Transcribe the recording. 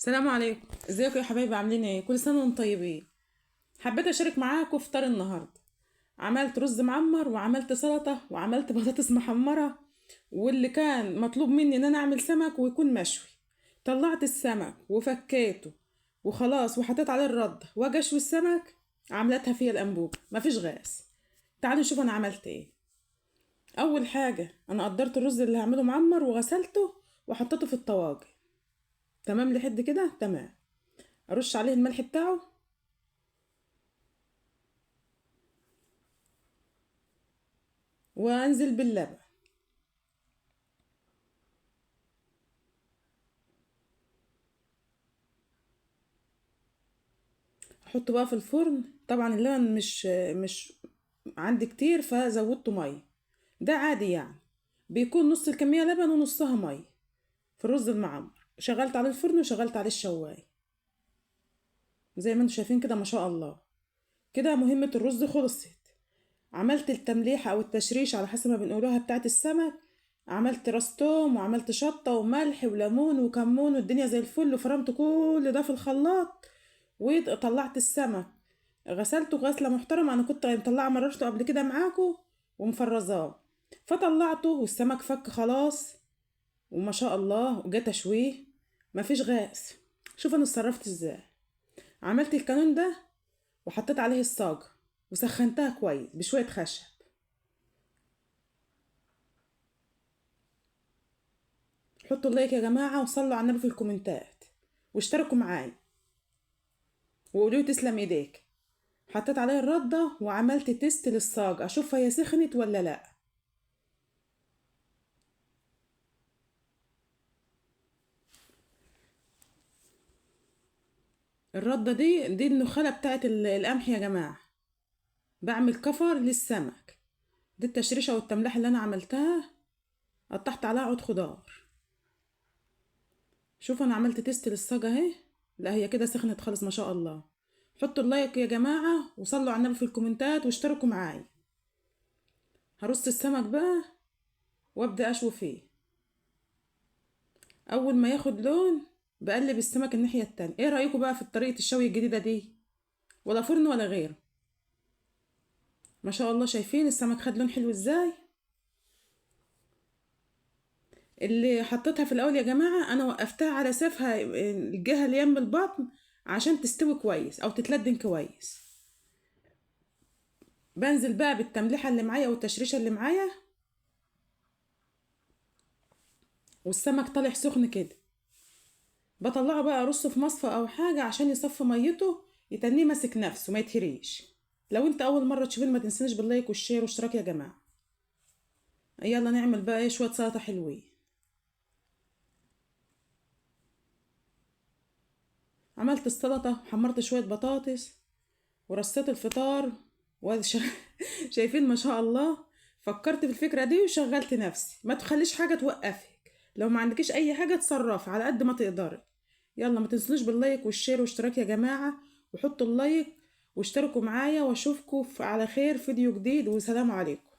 السلام عليكم. ازيكم يا حبايبي؟ عاملين ايه؟ كل سنه وانتم طيبين. حبيت اشارك معاكم فطار النهارده. عملت رز معمر وعملت سلطه وعملت بطاطس محمره، واللي كان مطلوب مني ان انا اعمل سمك ويكون مشوي. طلعت السمك وفكيته وخلاص وحطيت عليه الرده واجي اشوي السمك. عملتها فيها الانبوبه مفيش غاز. تعالوا نشوف انا عملت ايه. اول حاجه انا قدرت الرز اللي هعمله معمر وغسلته وحطيته في الطواجن. تمام لحد كده تمام. ارش عليه الملح بتاعه وانزل باللبن. احطه بقى في الفرن. طبعا اللبن مش عندي كتير فزودته ميه. ده عادي يعني. بيكون نص الكمية لبن ونصها ميه. في الرز المعمر شغلت على الفرن وشغلت عليه الشواية زي ما انتم شايفين كده ما شاء الله. كده مهمة الرز خلصت. عملت التمليحة او التشريش على حسب ما بنقولوها بتاعت السمك. عملت راس توم وعملت شطة وملح وليمون وكمون والدنيا زي الفل وفرمت كل ده في الخلاط. وطلعت السمك. غسلته غسلة محترمة. انا كنت مطلعه مررته قبل كده معاكم ومفرزاه. فطلعته والسمك فك خلاص. وما شاء الله وجات اشويه. مفيش غاز. شوف انا اتصرفت ازاي. عملت الكانون ده وحطيت عليه الصاج وسخنتها كويس بشوية خشب. حطوا اللايك يا جماعة وصلوا على النبي في الكومنتات واشتركوا معايا وقولوا لي تسلم ايديك. حطيت عليه الردة وعملت تيست للصاج اشوف هي سخنت ولا لا. الردة دي النخالة بتاعت القمح يا جماعة. بعمل كفر للسمك. دي التشريشة والتملحة اللي انا عملتها. قطعت عليها عود خضار. شوف انا عملت تيست للصاج اهي. لا هي كده سخنت خالص ما شاء الله. حطوا اللايك يا جماعة وصلوا على النبي في الكومنتات واشتركوا معايا. هرص السمك بقى وابدأ اشوي فيه. اول ما ياخد لون بقلب السمك الناحية التانية. ايه رأيكم بقى في طريقة الشوي الجديدة دي؟ ولا فرن ولا غيره. ما شاء الله شايفين السمك خد لون حلو ازاي. اللي حطيتها في الاول يا جماعة انا وقفتها على سيفها الجهة اللي يم البطن عشان تستوي كويس او تتلدن كويس. بنزل بقى بالتمليحة اللي معايا والتشريشة اللي معايا. والسمك طالع سخن كده. بطلعه بقى ارصه في مصفى او حاجة عشان يصفي ميته. يتنيه ماسك نفسه ما يتهريش. لو انت اول مرة تشوفين ما تنسنيش باللايك والشير والاشتراك يا جماعة. يلا نعمل بقى ايه شوية سلطة حلوين. عملت السلطة وحمرت شوية بطاطس ورصيت الفطار. وش... شايفين ما شاء الله. فكرت في الفكرة دي وشغلت نفسي ما تخليش حاجة توقفك. لو ما عندكيش اي حاجة تصرفي على قد ما تقدري. يلا ما تنسونوش باللايك والشير والاشتراك يا جماعة. وحطوا اللايك واشتركوا معايا واشوفكم على خير فيديو جديد وسلام عليكم.